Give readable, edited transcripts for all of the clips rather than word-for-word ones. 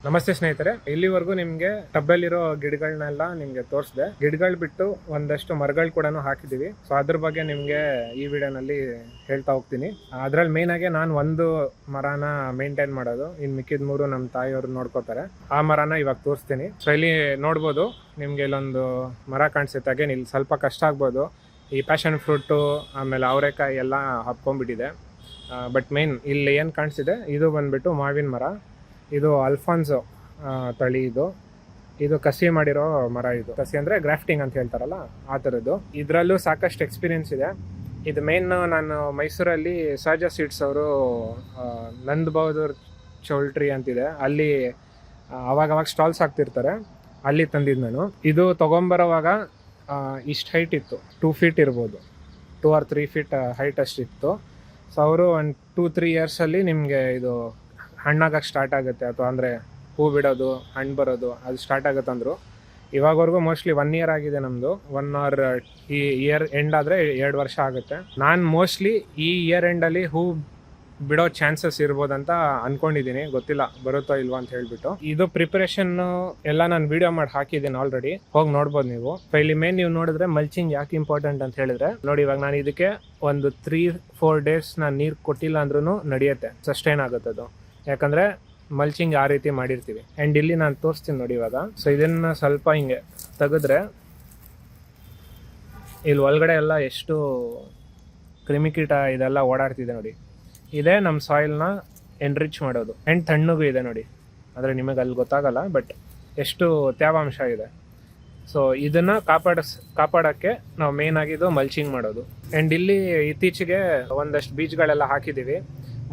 ನಮಸ್ತೆ ಸ್ನೇಹಿತರೆ, ಇಲ್ಲಿವರೆಗೂ ನಿಮಗೆ ಟಬ್ಬಲ್ಲಿರೋ ಗಿಡಗಳನ್ನೆಲ್ಲ ನಿಮಗೆ ತೋರಿಸಿದೆ. ಗಿಡಗಳು ಬಿಟ್ಟು ಒಂದಷ್ಟು ಮರಗಳು ಕೂಡ ಹಾಕಿದ್ದೀವಿ. ಸೊ ಅದ್ರ ಬಗ್ಗೆ ನಿಮಗೆ ಈ ವಿಡಿಯೋನಲ್ಲಿ ಹೇಳ್ತಾ ಹೋಗ್ತೀನಿ. ಅದರಲ್ಲಿ ಮೇನ್ ಆಗಿ ನಾನು ಒಂದು ಮರನ ಮೇಂಟೈನ್ ಮಾಡೋದು, ಇನ್ನು ಮಿಕ್ಕಿದ ಮೂರು ನಮ್ಮ ತಾಯಿಯವರು ನೋಡ್ಕೋತಾರೆ. ಆ ಮರನ ಇವಾಗ ತೋರಿಸ್ತೀನಿ. ಸೊ ಇಲ್ಲಿ ನೋಡ್ಬೋದು, ನಿಮಗೆ ಇಲ್ಲೊಂದು ಮರ ಕಾಣಿಸುತ್ತೆ. ಹಾಗೆ ಇಲ್ಲಿ ಸ್ವಲ್ಪ ಕಷ್ಟ ಆಗ್ಬೋದು, ಈ ಪ್ಯಾಷನ್ ಫ್ರೂಟು ಆಮೇಲೆ ಅವರೆಕಾಯಿ ಎಲ್ಲ ಹಬ್ಕೊಂಡ್ಬಿಟ್ಟಿದೆ. ಬಟ್ ಮೇನ್ ಇಲ್ಲಿ ಏನು ಕಾಣಿಸಿದೆ, ಇದು ಬಂದ್ಬಿಟ್ಟು ಮಾವಿನ ಮರ. ಇದು ಅಲ್ಫಾನ್ಸೋ ತಳಿ. ಇದು ಕಸಿ ಮಾಡಿರೋ ಮರ. ಇದು ಕಸಿ ಅಂದರೆ ಗ್ರಾಫ್ಟಿಂಗ್ ಅಂತ ಹೇಳ್ತಾರಲ್ಲ, ಆ ಥರದ್ದು. ಇದರಲ್ಲೂ ಸಾಕಷ್ಟು ಎಕ್ಸ್ಪೀರಿಯನ್ಸ್ ಇದೆ. ಇದು ಮೇನ್ ನಾನು ಮೈಸೂರಲ್ಲಿ ಸಹಜ ಸೀಡ್ಸ್ ಅವರು ನಂದ್ ಬಹದ್ದೂರ್ ಚೌಲ್ಟ್ರಿ ಅಂತಿದೆ, ಅಲ್ಲಿ ಅವಾಗವಾಗ ಸ್ಟಾಲ್ಸ್ ಹಾಕ್ತಿರ್ತಾರೆ, ಅಲ್ಲಿ ತಂದಿದ್ದು ನಾನು. ಇದು ತೊಗೊಂಬರೋವಾಗ ಇಷ್ಟು ಹೈಟ್ ಇತ್ತು, 2 ಫೀಟ್ ಇರ್ಬೋದು, 2 or 3 ಫೀಟ್ ಹೈಟ್ ಅಷ್ಟಿತ್ತು. ಸೊ ಅವರು ಒಂದು 2-3 ಇಯರ್ಸಲ್ಲಿ ನಿಮಗೆ ಇದು ಹಣ್ಣಾಗಕ್ಕೆ ಸ್ಟಾರ್ಟ್ ಆಗುತ್ತೆ, ಅಥವಾ ಅಂದರೆ ಹೂ ಬಿಡೋದು, ಹಣ್ಣು ಬರೋದು ಅದು ಸ್ಟಾರ್ಟ್ ಆಗುತ್ತೆ ಅಂದರು. ಇವಾಗವರೆಗೂ ಮೋಸ್ಟ್ಲಿ 1 ಇಯರ್ ಆಗಿದೆ ನಮ್ಮದು. 1 or ಈ ಇಯರ್ ಎಂಡ್ ಆದರೆ 2 ವರ್ಷ ಆಗುತ್ತೆ. ನಾನು ಮೋಸ್ಟ್ಲಿ ಈ ಇಯರ್ ಎಂಡಲ್ಲಿ ಹೂ ಬಿಡೋ ಚಾನ್ಸಸ್ ಇರ್ಬೋದಂತ ಅಂದ್ಕೊಂಡಿದ್ದೀನಿ. ಗೊತ್ತಿಲ್ಲ ಬರುತ್ತೋ ಇಲ್ವಾ ಅಂತ ಹೇಳ್ಬಿಟ್ಟು. ಇದು ಪ್ರಿಪರೇಷನ್ ಎಲ್ಲ ನಾನು ವಿಡಿಯೋ ಮಾಡಿ ಹಾಕಿದ್ದೀನಿ ಆಲ್ರೆಡಿ, ಹೋಗಿ ನೋಡ್ಬೋದು ನೀವು. ಇಲ್ಲಿ ಮೇನ್ ನೀವು ನೋಡಿದ್ರೆ ಮಲ್ಚಿಂಗ್ ಯಾಕೆ ಇಂಪಾರ್ಟೆಂಟ್ ಅಂತ ಹೇಳಿದ್ರೆ, ನೋಡಿ ಇವಾಗ ನಾನು ಇದಕ್ಕೆ ಒಂದು 3-4 ಡೇಸ್ ನಾನು ನೀರು ಕೊಟ್ಟಿಲ್ಲ ಅಂದ್ರೂ ನಡೆಯುತ್ತೆ, ಸಸ್ಟೈನ್ ಆಗುತ್ತೆ ಅದು. ಯಾಕಂದರೆ ಮಲ್ಚಿಂಗ್ ಆ ರೀತಿ ಮಾಡಿರ್ತೀವಿ. ಆ್ಯಂಡ್ ಇಲ್ಲಿ ನಾನು ತೋರಿಸ್ತೀನಿ ನೋಡಿ ಇವಾಗ. ಸೊ ಇದನ್ನು ಸ್ವಲ್ಪ ಹಿಂಗೆ ತೆಗೆದ್ರೆ ಇಲ್ಲಿ ಒಳಗಡೆ ಎಲ್ಲ ಎಷ್ಟು ಕ್ರಿಮಿಕೀಟ ಇದೆಲ್ಲ ಓಡಾಡ್ತಿದೆ ನೋಡಿ. ಇದೇ ನಮ್ಮ ಸಾಯಿಲ್ನ ಎನ್ರಿಚ್ ಮಾಡೋದು. ಆ್ಯಂಡ್ ತಣ್ಣಗೂ ಇದೆ ನೋಡಿ, ಆದರೆ ನಿಮಗೆ ಅಲ್ಲಿ ಗೊತ್ತಾಗಲ್ಲ, ಬಟ್ ಎಷ್ಟು ತೇವಾಂಶ ಇದೆ. ಸೊ ಇದನ್ನು ಕಾಪಾಡೋಕ್ಕೆ ನಾವು ಮೇನ್ ಆಗಿದ್ದು ಮಲ್ಚಿಂಗ್ ಮಾಡೋದು. ಆ್ಯಂಡ್ ಇಲ್ಲಿ ಇತ್ತೀಚೆಗೆ ಒಂದಷ್ಟು ಬೀಜಗಳೆಲ್ಲ ಹಾಕಿದ್ದೀವಿ.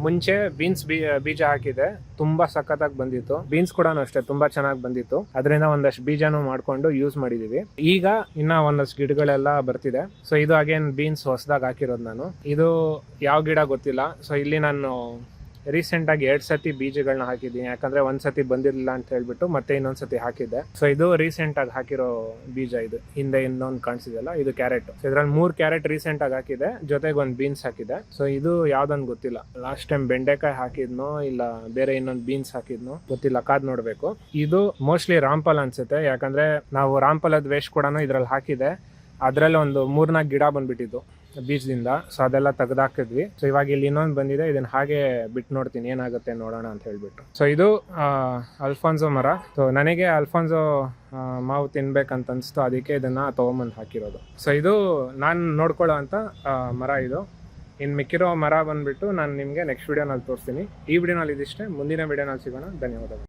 ಮುಂಚೆ ಬೀನ್ಸ್ ಬೀಜ ಹಾಕಿದೆ, ತುಂಬಾ ಸಖತ್ತಾಗಿ ಬಂದಿತ್ತು. ಬೀನ್ಸ್ ಕೂಡ ಅಷ್ಟೇ ತುಂಬಾ ಚೆನ್ನಾಗಿ ಬಂದಿತ್ತು. ಅದರಿಂದ ಒಂದಷ್ಟು ಬೀಜನೂ ಮಾಡ್ಕೊಂಡು ಯೂಸ್ ಮಾಡಿದೀವಿ. ಈಗ ಇನ್ನ ಒಂದಷ್ಟು ಗಿಡಗಳೆಲ್ಲ ಬರ್ತಿದೆ. ಸೊ ಇದು ಅಗೇನ್ ಬೀನ್ಸ್ ಹೊಸದಾಗಿ ಹಾಕಿರೋದು ನಾನು. ಇದು ಯಾವ ಗಿಡ ಗೊತ್ತಿಲ್ಲ. ಸೊ ಇಲ್ಲಿ ನಾನು ರೀಸೆಂಟಾಗಿ 2 ಸತಿ ಬೀಜಗಳನ್ನ ಹಾಕಿದ್ದೀನಿ, ಯಾಕಂದ್ರೆ ಒಂದ್ಸತಿ ಬಂದಿರಲಿಲ್ಲ ಅಂತ ಹೇಳ್ಬಿಟ್ಟು ಮತ್ತೆ ಇನ್ನೊಂದ್ಸತಿ ಹಾಕಿದ್ದೆ. ಸೊ ಇದು ರೀಸೆಂಟಾಗಿ ಹಾಕಿರೋ ಬೀಜ. ಇದು ಹಿಂದೆ ಇನ್ನೊಂದು ಕಾಣಿಸಿದೆಲ್ಲ, ಇದು ಕ್ಯಾರೆಟ್. ಇದ್ರಲ್ಲಿ 3 ಕ್ಯಾರೆಟ್ ರೀಸೆಂಟಾಗಿ ಹಾಕಿದೆ, ಜೊತೆಗೆ ಒಂದು ಬೀನ್ಸ್ ಹಾಕಿದೆ. ಸೊ ಇದು ಯಾವ್ದನ್ ಗೊತ್ತಿಲ್ಲ, ಲಾಸ್ಟ್ ಟೈಮ್ ಬೆಂಡೆಕಾಯಿ ಹಾಕಿದ್ನೋ ಇಲ್ಲ ಬೇರೆ ಇನ್ನೊಂದು ಬೀನ್ಸ್ ಹಾಕಿದ್ನೋ ಗೊತ್ತಿಲ್ಲ, ಕಾದ್ ನೋಡ್ಬೇಕು. ಇದು ಮೋಸ್ಟ್ಲಿ ರಾಮ್ಫಲ ಅನ್ಸುತ್ತೆ, ಯಾಕಂದ್ರೆ ನಾವು ರಾಮ್ಫಲದ ವೇಸ್ಟ್ ಕೂಡ ಇದ್ರಲ್ಲಿ ಹಾಕಿದೆ. ಅದ್ರಲ್ಲಿ ಒಂದು 3-4 ಗಿಡ ಬಂದ್ಬಿಟ್ಟಿದ್ದು ಬೀಜದಿಂದ. ಸೊ ಅದೆಲ್ಲ ತೆಗೆದಾಕಿದ್ವಿ. ಸೊ ಇವಾಗ ಇಲ್ಲಿ ಇನ್ನೊಂದು ಬಂದಿದೆ, ಇದನ್ನ ಹಾಗೆ ಬಿಟ್ಟು ನೋಡ್ತೀನಿ ಏನಾಗುತ್ತೆ ನೋಡೋಣ ಅಂತ ಹೇಳ್ಬಿಟ್ಟು. ಸೊ ಇದು ಅಲ್ಫಾನ್ಸೋ ಮರ. ಸೊ ನನಗೆ ಅಲ್ಫಾನ್ಸೋ ಮಾವು ತಿನ್ಬೇಕಂತ ಅನಿಸ್ತು, ಅದಕ್ಕೆ ಇದನ್ನ ತೊಗೊಂಬಂದು ಹಾಕಿರೋದು. ಸೊ ಇದು ನಾನು ನೋಡ್ಕೊಳ್ಳೋ ಅಂತ ಮರ. ಇದು ಇನ್ನು ಮಿಕ್ಕಿರೋ ಮರ ಬಂದ್ಬಿಟ್ಟು ನಾನು ನಿಮಗೆ ನೆಕ್ಸ್ಟ್ ವಿಡಿಯೋನಲ್ಲಿ ತೋರಿಸ್ತೀನಿ. ಈ ವಿಡಿಯೋನಲ್ಲಿ ಇದಿಷ್ಟೇ, ಮುಂದಿನ ವಿಡಿಯೋನಲ್ಲಿ ಸಿಗೋಣ. ಧನ್ಯವಾದಗಳು.